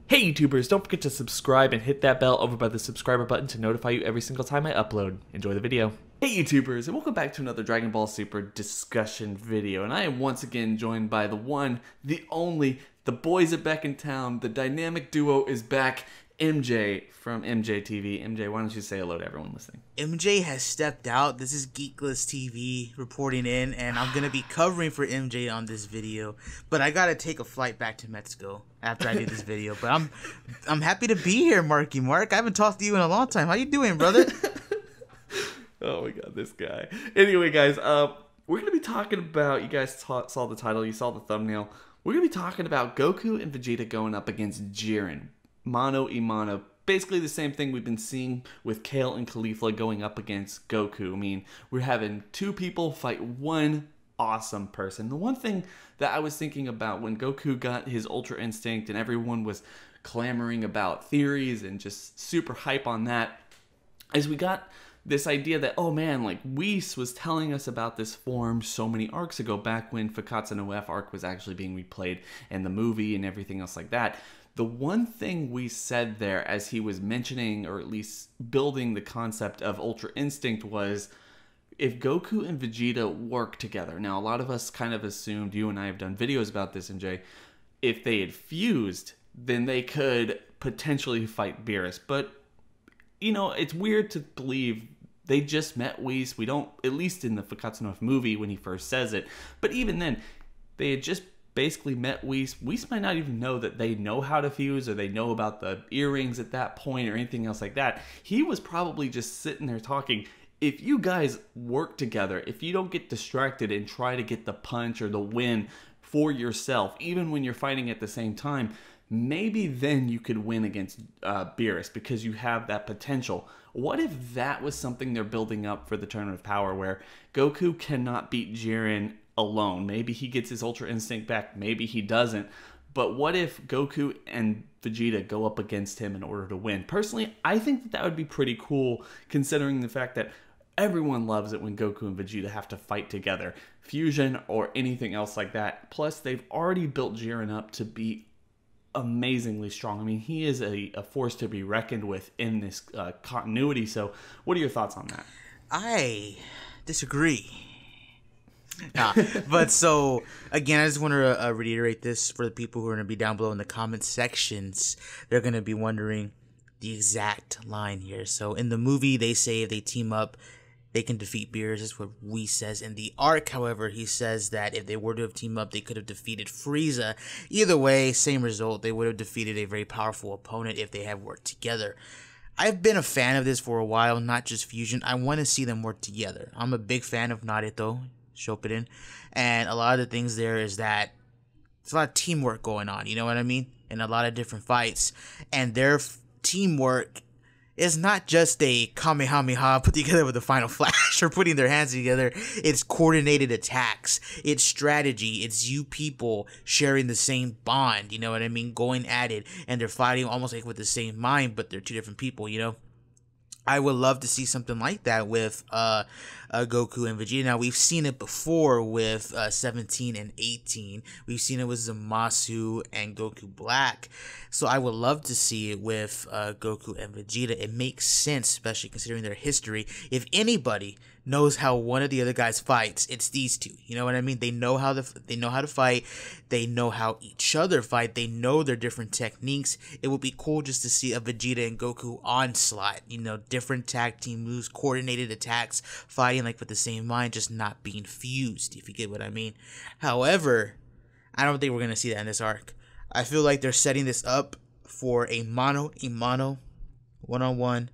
Hey YouTubers, don't forget to subscribe and hit that bell over by the subscriber button to notify you every single time I upload. Enjoy the video. Hey YouTubers, and welcome back to another Dragon Ball Super discussion video. And I am once again joined by the one, the only, the boys are back in town. The dynamic duo is back. MJ from MJ TV. MJ, why don't you say hello to everyone listening? MJ has stepped out. This is Geekless TV reporting in, and I'm gonna be covering for MJ on this video. But I gotta take a flight back to Mexico after I do this video. But I'm happy to be here, Marky Mark. I haven't talked to you in a long time. How you doing, brother? Oh my god, this guy. Anyway, guys, we're gonna be talking about. You guys saw the title. You saw the thumbnail. We're gonna be talking about Goku and Vegeta going up against Jiren. Mano y mano. Basically the same thing we've been seeing with Kale and Caulifla going up against Goku. I mean, we're having two people fight one awesome person. The one thing that I was thinking about when Goku got his Ultra Instinct and everyone was clamoring about theories and just super hype on that, is we got this idea that, oh man, like Whis was telling us about this form so many arcs ago, back when Fakatsu no F arc was actually being replayed in the movie and everything else like that. The one thing we said there as he was mentioning, or at least building the concept of Ultra Instinct, was if Goku and Vegeta work together. Now, a lot of us kind of assumed, you and I have done videos about this, MJ, if they had fused, then they could potentially fight Beerus. But, you know, it's weird to believe they just met Whis. We don't, at least in the Fakatsu no F movie when he first says it. But even then, they had just basically met Whis. Whis might not even know that they know how to fuse, or they know about the earrings at that point or anything else like that. He was probably just sitting there talking. If you guys work together, if you don't get distracted and try to get the punch or the win for yourself, even when you're fighting at the same time, maybe then you could win against Beerus, because you have that potential. What if that was something they're building up for the Tournament of Power, where Goku cannot beat Jiren alone? Maybe he gets his Ultra Instinct back, maybe he doesn't. But what if Goku and Vegeta go up against him in order to win? Personally, I think that that would be pretty cool, considering the fact that everyone loves it when Goku and Vegeta have to fight together, fusion or anything else like that. Plus, they've already built Jiren up to be amazingly strong. I mean, he is a force to be reckoned with in this continuity. So what are your thoughts on that? I disagree. But so again, I just want to reiterate this for the people who are going to be down below in the comment sections. They're going to be wondering the exact line here. So in the movie, they say if they team up, they can defeat Beerus. That's what Whis says. In the arc, however, he says that if they were to have teamed up, they could have defeated Frieza. Either way, same result. They would have defeated a very powerful opponent if they had worked together. I've been a fan of this for a while, not just fusion. I want to see them work together. I'm a big fan of Naruto, Shoppuden, and a lot of the things there is that there's a lot of teamwork going on, you know what I mean? In a lot of different fights, and their teamwork is not just a Kamehameha put together with a final flash or putting their hands together. It's coordinated attacks, it's strategy, it's you people sharing the same bond, you know what I mean? Going at it, and they're fighting almost like with the same mind, but they're two different people, you know? I would love to see something like that with Goku and Vegeta. Now, we've seen it before with 17 and 18. We've seen it with Zamasu and Goku Black. So I would love to see it with Goku and Vegeta. It makes sense, especially considering their history. If anybody knows how one of the other guys fights, it's these two. You know what I mean? They know how to fight. They know how each other fight. They know their different techniques. It would be cool just to see a Vegeta and Goku onslaught. You know, different tag team moves, coordinated attacks, fighting like with the same mind, just not being fused, if you get what I mean. However, I don't think we're going to see that in this arc. I feel like they're setting this up for a mano a mano, one-on-one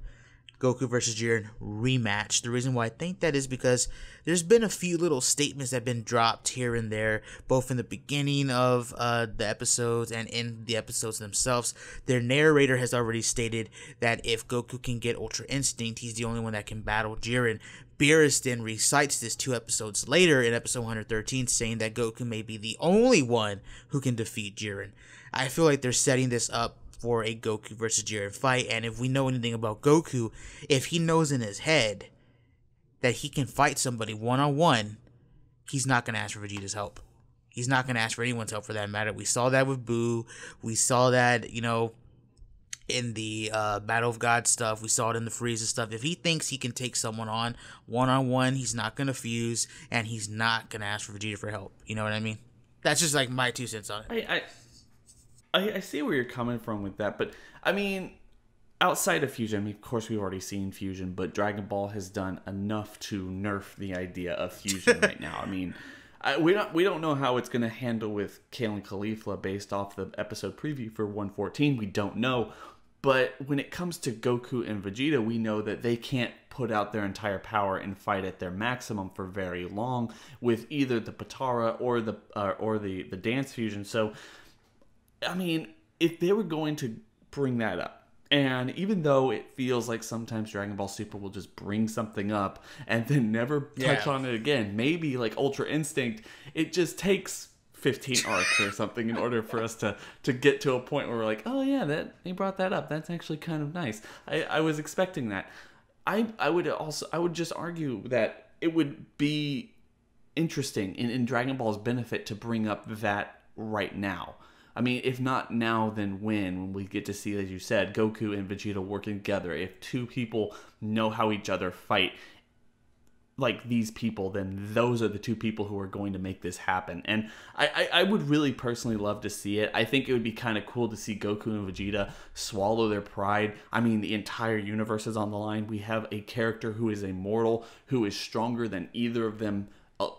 Goku versus Jiren rematch. The reason why I think that is because there's been a few little statements that have been dropped here and there, both in the beginning of the episodes and in the episodes themselves. Their narrator has already stated that if Goku can get Ultra Instinct, he's the only one that can battle Jiren. Beerus then recites this 2 episodes later in episode 113, saying that Goku may be the only one who can defeat Jiren. I feel like they're setting this up for a Goku versus Jiren fight, and if we know anything about Goku, if he knows in his head that he can fight somebody one-on-one, he's not going to ask for Vegeta's help. He's not going to ask for anyone's help for that matter. We saw that with Boo. We saw that, you know, in the Battle of God stuff. We saw it in the Frieza stuff. If he thinks he can take someone on one-on-one, he's not going to fuse, and he's not going to ask for Vegeta for help. You know what I mean? That's just like my 2 cents on it. I see where you're coming from with that, but I mean, outside of Fusion, I mean, of course we've already seen Fusion, but Dragon Ball has done enough to nerf the idea of Fusion right now. I mean, we don't know how it's going to handle with Kale and Caulifla based off the episode preview for 114. We don't know. But when it comes to Goku and Vegeta, we know that they can't put out their entire power and fight at their maximum for very long with either the Potara or the Dance Fusion. So, I mean, if they were going to bring that up, and even though it feels like sometimes Dragon Ball Super will just bring something up and then never touch on it again, maybe like Ultra Instinct, it just takes 15 arcs or something in order for us to get to a point where we're like, oh yeah, that they brought that up. That's actually kind of nice. I was expecting that. I would just argue that it would be interesting in Dragon Ball's benefit to bring up that right now. I mean, if not now, then when we get to see, as you said, Goku and Vegeta working together. If two people know how each other fight, like these people, then those are the two people who are going to make this happen. And I would really personally love to see it. I think it would be kind of cool to see Goku and Vegeta swallow their pride. I mean, the entire universe is on the line. We have a character who is immortal, who is stronger than either of them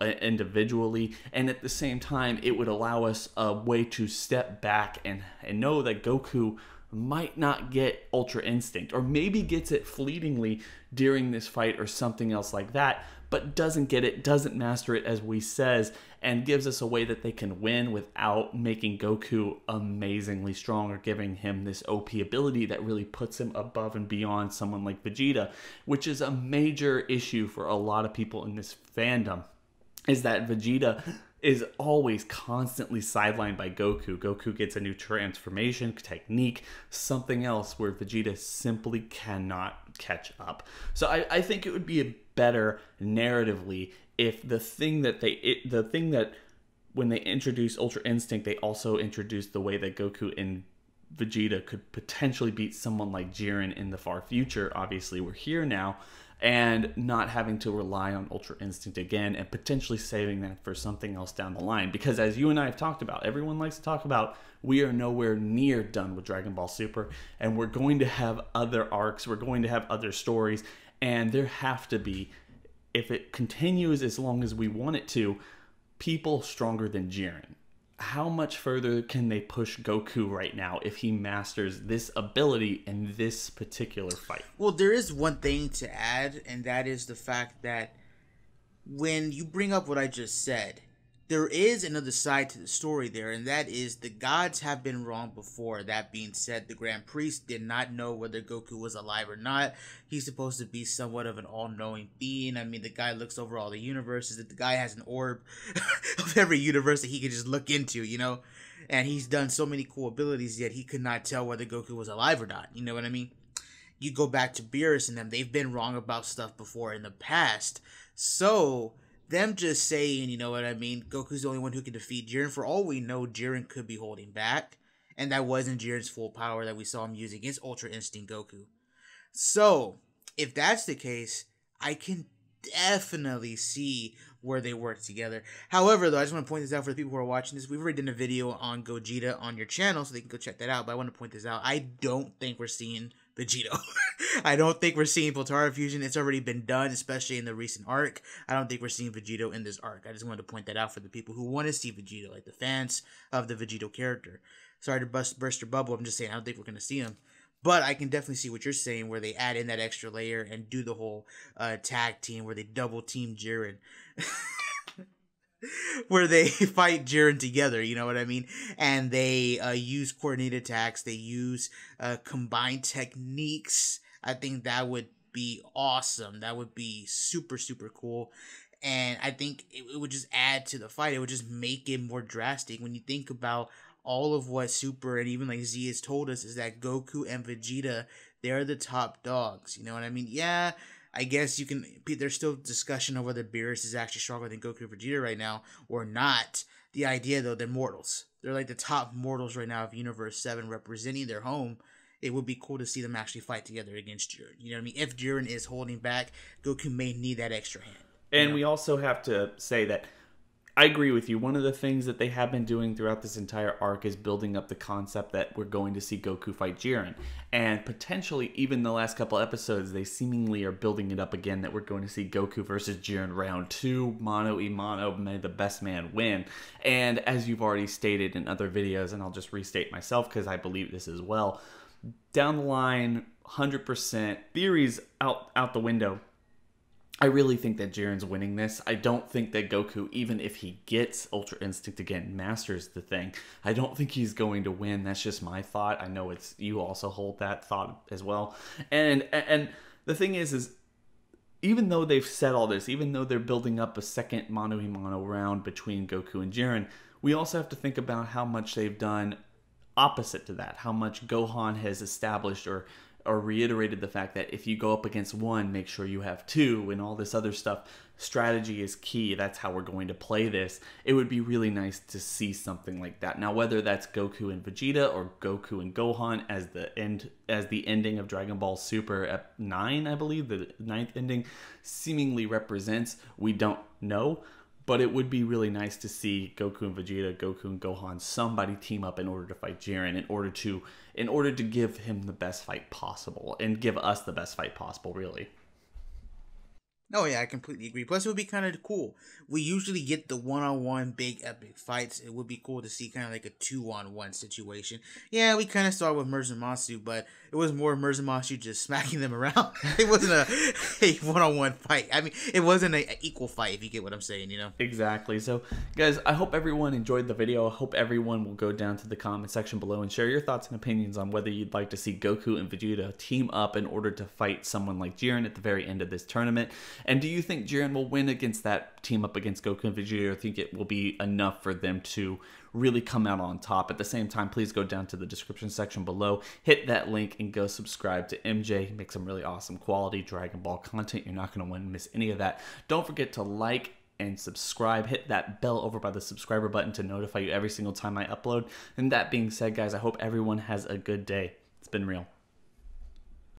individually, and at the same time it would allow us a way to step back and know that Goku might not get Ultra Instinct, or maybe gets it fleetingly during this fight or something else like that, but doesn't get it, doesn't master it as we says, and gives us a way that they can win without making Goku amazingly strong or giving him this OP ability that really puts him above and beyond someone like Vegeta, which is a major issue for a lot of people in this fandom. Is that Vegeta is always constantly sidelined by Goku. Goku gets a new transformation technique, something else where Vegeta simply cannot catch up. So I think it would be a better narratively if the thing that when they introduce Ultra Instinct, they also introduced the way that Goku and Vegeta could potentially beat someone like Jiren in the far future. Obviously, we're here now. And not having to rely on Ultra Instinct again, and potentially saving that for something else down the line. Because as you and I have talked about, everyone likes to talk about, we are nowhere near done with Dragon Ball Super, and we're going to have other arcs, we're going to have other stories, and there have to be, if it continues as long as we want it to, people stronger than Jiren. How much further can they push Goku right now if he masters this ability in this particular fight? Well, there is one thing to add, and that is the fact that when you bring up what I just said, there is another side to the story there, and that is the gods have been wrong before. That being said, the Grand Priest did not know whether Goku was alive or not. He's supposed to be somewhat of an all-knowing being. I mean, the guy looks over all the universes. The guy has an orb of every universe that he could just look into, you know? And he's done so many cool abilities, yet he could not tell whether Goku was alive or not. You know what I mean? You go back to Beerus and them. They've been wrong about stuff before in the past. So them just saying, you know what I mean, Goku's the only one who can defeat Jiren. For all we know, Jiren could be holding back. And that wasn't Jiren's full power that we saw him use against Ultra Instinct Goku. So, if that's the case, I can definitely see where they work together. However, though, I just want to point this out for the people who are watching this. We've already done a video on Gogeta on your channel, so they can go check that out. But I want to point this out. I don't think we're seeing Vegeta. I don't think we're seeing Potara Fusion. It's already been done, especially in the recent arc. I don't think we're seeing Vegito in this arc. I just wanted to point that out for the people who want to see Vegito, like the fans of the Vegito character. Sorry to burst your bubble. I'm just saying I don't think we're going to see him. But I can definitely see what you're saying, where they add in that extra layer and do the whole tag team where they double team Jiren. Where they fight Jiren together, you know what I mean? And they use coordinated attacks. They use combined techniques. I think that would be awesome. That would be super, super cool. And I think it would just add to the fight. It would just make it more drastic. When you think about all of what Super and even like Z has told us, is that Goku and Vegeta, they're the top dogs. You know what I mean? Yeah, I guess you can. There's still discussion of whether Beerus is actually stronger than Goku and Vegeta right now or not. The idea, though, they're mortals. They're like the top mortals right now of Universe 7, representing their home. it would be cool to see them actually fight together against Jiren. You know what I mean? If Jiren is holding back, Goku may need that extra hand. And we also have to say that I agree with you. One of the things that they have been doing throughout this entire arc is building up the concept that we're going to see Goku fight Jiren. And potentially, even the last couple episodes, they seemingly are building it up again that we're going to see Goku versus Jiren round 2, mano a mano, may the best man win. And as you've already stated in other videos, and I'll just restate myself because I believe this as well, down the line, 100% theories out the window. I really think that Jiren's winning this. I don't think that Goku, even if he gets Ultra Instinct again, masters the thing, I don't think he's going to win. That's just my thought. I know you also hold that thought as well. And the thing is even though they've said all this, even though they're building up a second mano-a-mano round between Goku and Jiren, we also have to think about how much they've done opposite to that, how much Gohan has established or reiterated the fact that if you go up against one, make sure you have two, and all this other stuff. Strategy is key. That's how we're going to play this. It would be really nice to see something like that. Now, whether that's Goku and Vegeta or Goku and Gohan as the ending of Dragon Ball Super Ep 9, I believe, the 9th ending seemingly represents, we don't know. But it would be really nice to see Goku and Vegeta, Goku and Gohan, somebody team up in order to fight Jiren, in order to give him the best fight possible, and give us the best fight possible, really. Oh yeah, I completely agree. Plus, it would be kind of cool. We usually get the one-on-one big epic fights. It would be cool to see kind of like a 2-on-1 situation. Yeah, we kind of started with Merzumasu, but it was more Merzumasu just smacking them around. It wasn't a one-on-one fight. I mean, it wasn't an equal fight, if you get what I'm saying, you know? Exactly. So, guys, I hope everyone enjoyed the video. I hope everyone will go down to the comment section below and share your thoughts and opinions on whether you'd like to see Goku and Vegeta team up in order to fight someone like Jiren at the very end of this tournament. And do you think Jiren will win against that team up against Goku and Vegeta, or think it will be enough for them to really come out on top? At the same time, please go down to the description section below, hit that link, and go subscribe to MJ. Make some really awesome quality Dragon Ball content. You're not going to want to miss any of that. Don't forget to like and subscribe. Hit that bell over by the subscriber button to notify you every single time I upload. And that being said, guys, I hope everyone has a good day. It's been real.